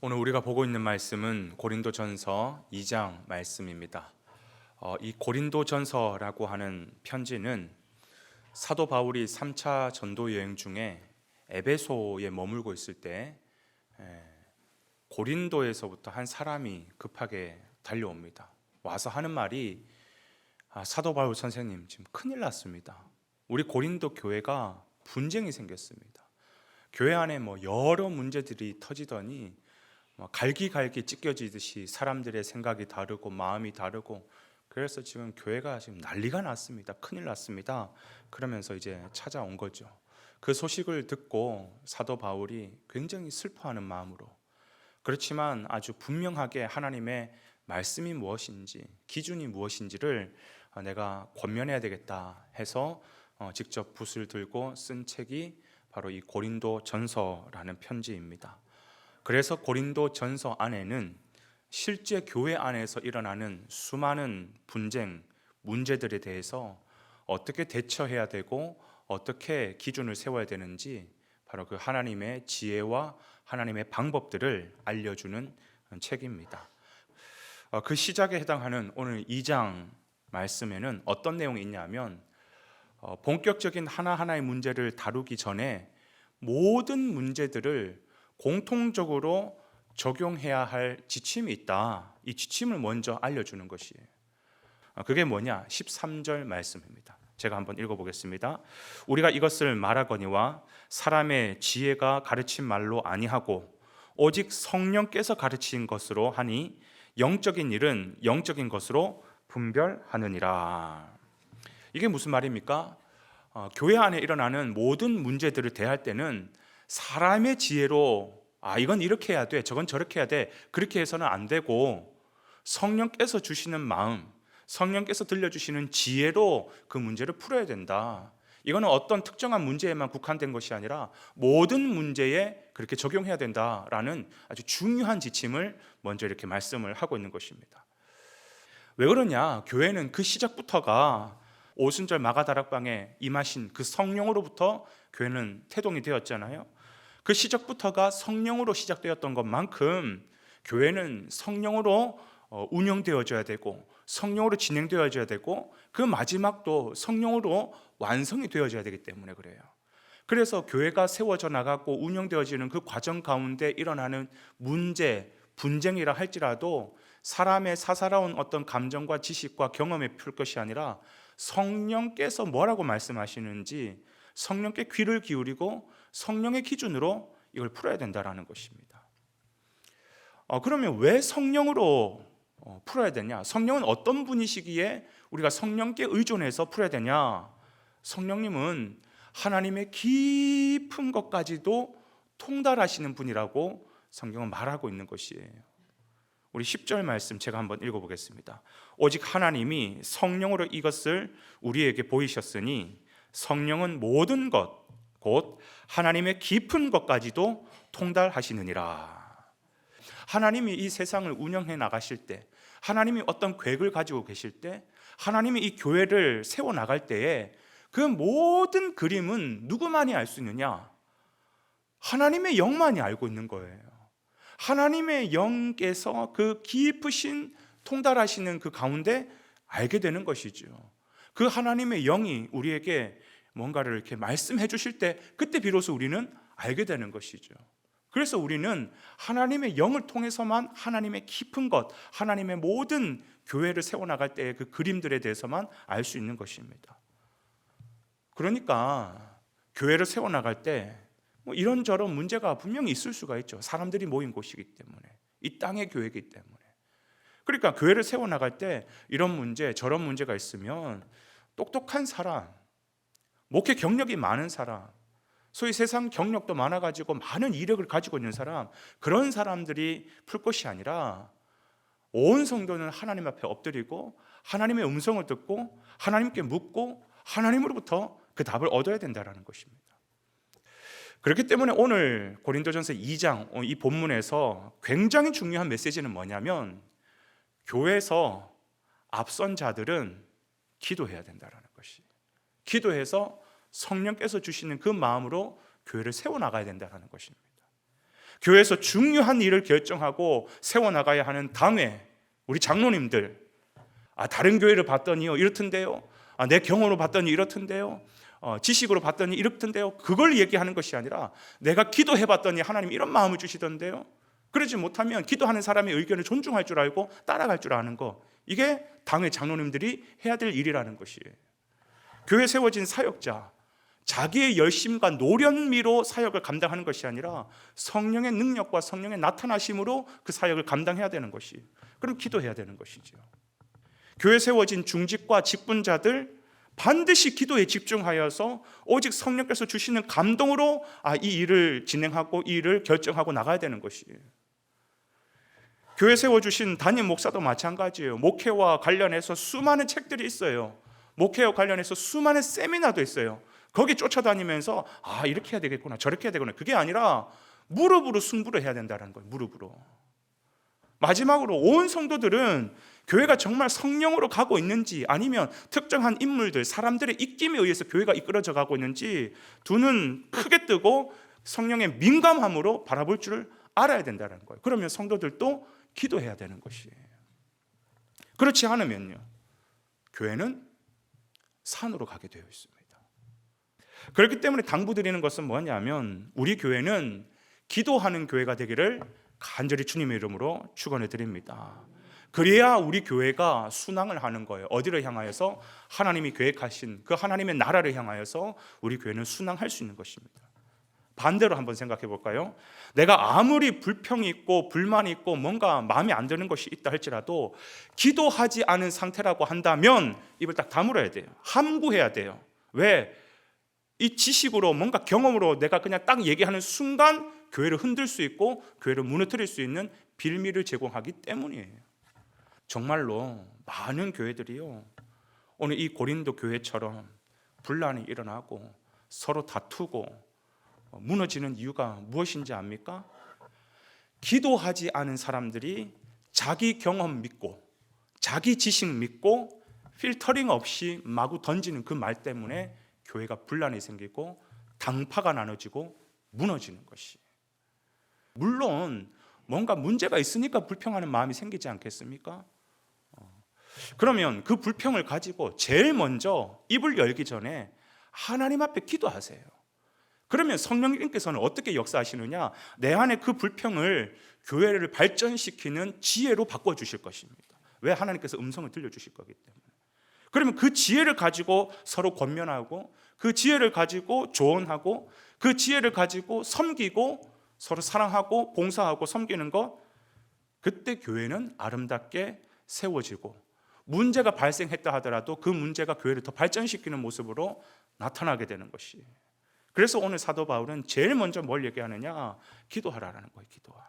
오늘 우리가 보고 있는 말씀은 고린도전서 2장 말씀입니다. 이 고린도전서라고 하는 편지는 사도 바울이 3차 전도 여행 중에 에베소에 머물고 있을 때 고린도에서부터 한 사람이 급하게 달려옵니다. 와서 하는 말이 사도 바울 선생님, 지금 큰일 났습니다. 우리 고린도 교회가 분쟁이 생겼습니다. 교회 안에 여러 문제들이 터지더니 갈기갈기 찢겨지듯이 사람들의 생각이 다르고 마음이 다르고, 그래서 지금 교회가 지금 난리가 났습니다. 큰일 났습니다. 그러면서 이제 찾아온 거죠. 그 소식을 듣고 사도 바울이 굉장히 슬퍼하는 마음으로, 그렇지만 아주 분명하게 하나님의 말씀이 무엇인지, 기준이 무엇인지를 내가 권면해야 되겠다 해서 직접 붓을 들고 쓴 책이 바로 이 고린도 전서라는 편지입니다. 그래서 고린도 전서 안에는 실제 교회 안에서 일어나는 수많은 분쟁, 문제들에 대해서 어떻게 대처해야 되고 어떻게 기준을 세워야 되는지, 바로 그 하나님의 지혜와 하나님의 방법들을 알려주는 책입니다. 그 시작에 해당하는 오늘 2장 말씀에는 어떤 내용이 있냐면, 본격적인 하나하나의 문제를 다루기 전에 모든 문제들을 공통적으로 적용해야 할 지침이 있다. 이 지침을 먼저 알려주는 것이에요. 그게 뭐냐? 13절 말씀입니다. 제가 한번 읽어보겠습니다. 우리가 이것을 말하거니와 사람의 지혜가 가르친 말로 아니하고 오직 성령께서 가르친 것으로 하니 영적인 일은 영적인 것으로 분별하느니라. 이게 무슨 말입니까? 교회 안에 일어나는 모든 문제들을 대할 때는 사람의 지혜로 이건 이렇게 해야 돼, 저건 저렇게 해야 돼, 그렇게 해서는 안 되고, 성령께서 주시는 마음, 성령께서 들려주시는 지혜로 그 문제를 풀어야 된다. 이거는 어떤 특정한 문제에만 국한된 것이 아니라 모든 문제에 그렇게 적용해야 된다라는 아주 중요한 지침을 먼저 이렇게 말씀을 하고 있는 것입니다. 왜 그러냐? 교회는 그 시작부터가 오순절 마가다락방에 임하신 그 성령으로부터 교회는 태동이 되었잖아요. 그 시작부터가 성령으로 시작되었던 것만큼 교회는 성령으로 운영되어져야 되고, 성령으로 진행되어져야 되고, 그 마지막도 성령으로 완성이 되어져야 되기 때문에 그래요. 그래서 교회가 세워져 나가고 운영되어지는 그 과정 가운데 일어나는 문제, 분쟁이라 할지라도 사람의 사사로운 어떤 감정과 지식과 경험에 풀 것이 아니라 성령께서 뭐라고 말씀하시는지 성령께 귀를 기울이고 성령의 기준으로 이걸 풀어야 된다는 것입니다. 그러면 왜 성령으로 풀어야 되냐? 성령은 어떤 분이시기에 우리가 성령께 의존해서 풀어야 되냐? 성령님은 하나님의 깊은 것까지도 통달하시는 분이라고 성경은 말하고 있는 것이에요. 우리 10절 말씀 제가 한번 읽어보겠습니다. 오직 하나님이 성령으로 이것을 우리에게 보이셨으니 성령은 모든 것 곧 하나님의 깊은 것까지도 통달하시느니라. 하나님이 이 세상을 운영해 나가실 때, 하나님이 어떤 계획을 가지고 계실 때, 하나님이 이 교회를 세워 나갈 때에 그 모든 그림은 누구만이 알 수 있느냐? 하나님의 영만이 알고 있는 거예요. 하나님의 영께서 그 깊으신 통달하시는 그 가운데 알게 되는 것이죠. 그 하나님의 영이 우리에게 뭔가를 이렇게 말씀해 주실 때, 그때 비로소 우리는 알게 되는 것이죠. 그래서 우리는 하나님의 영을 통해서만 하나님의 깊은 것, 하나님의 모든 교회를 세워나갈 때의 그 그림들에 대해서만 알 수 있는 것입니다. 그러니까 교회를 세워나갈 때 이런저런 문제가 분명히 있을 수가 있죠. 사람들이 모인 곳이기 때문에, 이 땅의 교회이기 때문에. 그러니까 교회를 세워나갈 때 이런 문제 저런 문제가 있으면 똑똑한 사람, 목회 경력이 많은 사람, 소위 세상 경력도 많아가지고 많은 이력을 가지고 있는 사람, 그런 사람들이 풀 것이 아니라 온 성도는 하나님 앞에 엎드리고 하나님의 음성을 듣고 하나님께 묻고 하나님으로부터 그 답을 얻어야 된다는 것입니다. 그렇기 때문에 오늘 고린도전서 2장 이 본문에서 굉장히 중요한 메시지는 뭐냐면, 교회에서 앞선 자들은 기도해야 된다는 것이, 기도해서 성령께서 주시는 그 마음으로 교회를 세워나가야 된다는 것입니다. 교회에서 중요한 일을 결정하고 세워나가야 하는 당회, 우리 장로님들, 다른 교회를 봤더니요 이렇던데요, 내 경험으로 봤더니 이렇던데요, 지식으로 봤더니 이렇던데요, 그걸 얘기하는 것이 아니라 내가 기도해봤더니 하나님 이런 마음을 주시던데요, 그러지 못하면 기도하는 사람의 의견을 존중할 줄 알고 따라갈 줄 아는 거, 이게 당회 장로님들이 해야 될 일이라는 것이에요. 교회 세워진 사역자, 자기의 열심과 노련미로 사역을 감당하는 것이 아니라 성령의 능력과 성령의 나타나심으로 그 사역을 감당해야 되는 것이, 그럼 기도해야 되는 것이죠. 교회 세워진 중직과 직분자들 반드시 기도에 집중하여서 오직 성령께서 주시는 감동으로 이 일을 진행하고 이 일을 결정하고 나가야 되는 것이에요. 교회 세워주신 담임 목사도 마찬가지예요. 목회와 관련해서 수많은 책들이 있어요. 목회와 관련해서 수많은 세미나도 있어요. 거기 쫓아다니면서 이렇게 해야 되겠구나, 저렇게 해야 되구나, 그게 아니라 무릎으로 승부를 해야 된다는 거예요. 무릎으로. 마지막으로 온 성도들은 교회가 정말 성령으로 가고 있는지, 아니면 특정한 인물들, 사람들의 입김에 의해서 교회가 이끌어져 가고 있는지 두 눈 크게 뜨고 성령의 민감함으로 바라볼 줄을 알아야 된다는 거예요. 그러면 성도들도 기도해야 되는 것이에요. 그렇지 않으면요, 교회는 산으로 가게 되어 있습니다. 그렇기 때문에 당부드리는 것은 뭐냐면, 우리 교회는 기도하는 교회가 되기를 간절히 주님의 이름으로 축원해 드립니다. 그래야 우리 교회가 순항을 하는 거예요. 어디를 향하여서? 하나님이 계획하신 그 하나님의 나라를 향하여서 우리 교회는 순항할 수 있는 것입니다. 반대로 한번 생각해 볼까요? 내가 아무리 불평이 있고 불만이 있고 뭔가 마음에 안 드는 것이 있다 할지라도 기도하지 않은 상태라고 한다면 입을 딱 다물어야 돼요. 함구해야 돼요. 왜? 이 지식으로 뭔가 경험으로 내가 그냥 딱 얘기하는 순간 교회를 흔들 수 있고 교회를 무너뜨릴 수 있는 빌미를 제공하기 때문이에요. 정말로 많은 교회들이요, 오늘 이 고린도 교회처럼 분란이 일어나고 서로 다투고 무너지는 이유가 무엇인지 압니까? 기도하지 않은 사람들이 자기 경험 믿고 자기 지식 믿고 필터링 없이 마구 던지는 그 말 때문에 교회가 분란이 생기고 당파가 나눠지고 무너지는 것이. 물론 뭔가 문제가 있으니까 불평하는 마음이 생기지 않겠습니까? 그러면 그 불평을 가지고 제일 먼저 입을 열기 전에 하나님 앞에 기도하세요. 그러면 성령님께서는 어떻게 역사하시느냐? 내 안에 그 불평을 교회를 발전시키는 지혜로 바꿔주실 것입니다. 왜? 하나님께서 음성을 들려주실 거기 때문에. 그러면 그 지혜를 가지고 서로 권면하고, 그 지혜를 가지고 조언하고, 그 지혜를 가지고 섬기고, 서로 사랑하고 봉사하고 섬기는 것, 그때 교회는 아름답게 세워지고, 문제가 발생했다 하더라도 그 문제가 교회를 더 발전시키는 모습으로 나타나게 되는 것이. 그래서 오늘 사도 바울은 제일 먼저 뭘 얘기하느냐? 기도하라라는 거예요. 기도하라.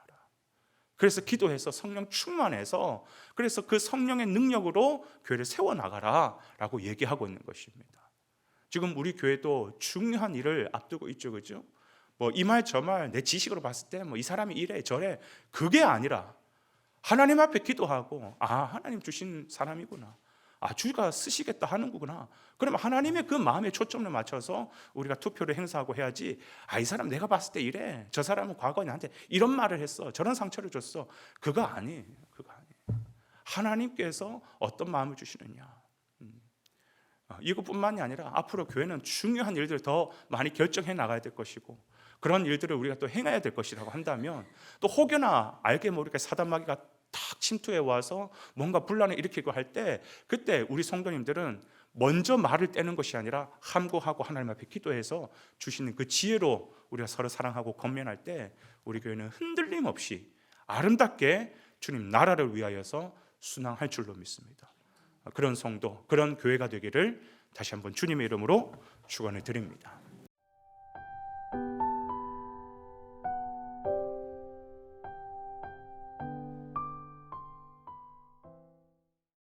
그래서 기도해서 성령 충만해서, 그래서 그 성령의 능력으로 교회를 세워나가라라고 얘기하고 있는 것입니다. 지금 우리 교회도 중요한 일을 앞두고 있죠, 그죠? 이 말 저 말 내 지식으로 봤을 때 이 사람이 이래 저래, 그게 아니라 하나님 앞에 기도하고, 하나님 주신 사람이구나, 주가 쓰시겠다 하는구나. 그러면 하나님의 그 마음에 초점을 맞춰서 우리가 투표를 행사하고 해야지, 이 사람 내가 봤을 때 이래, 저 사람은 과거에 나한테 이런 말을 했어, 저런 상처를 줬어, 그거 아니에요. 그거 아니에요. 하나님께서 어떤 마음을 주시느냐. 이것뿐만이 아니라 앞으로 교회는 중요한 일들을 더 많이 결정해 나가야 될 것이고, 그런 일들을 우리가 또 행해야 될 것이라고 한다면, 또 혹여나 알게 모르게 사단마귀가 탁 침투해 와서 뭔가 분란을 일으키고 할 때, 그때 우리 성도님들은 먼저 말을 떼는 것이 아니라 함구하고 하나님 앞에 기도해서 주시는 그 지혜로 우리가 서로 사랑하고 권면할 때, 우리 교회는 흔들림 없이 아름답게 주님 나라를 위하여서 순항할 줄로 믿습니다. 그런 성도, 그런 교회가 되기를 다시 한번 주님의 이름으로 축원을 드립니다.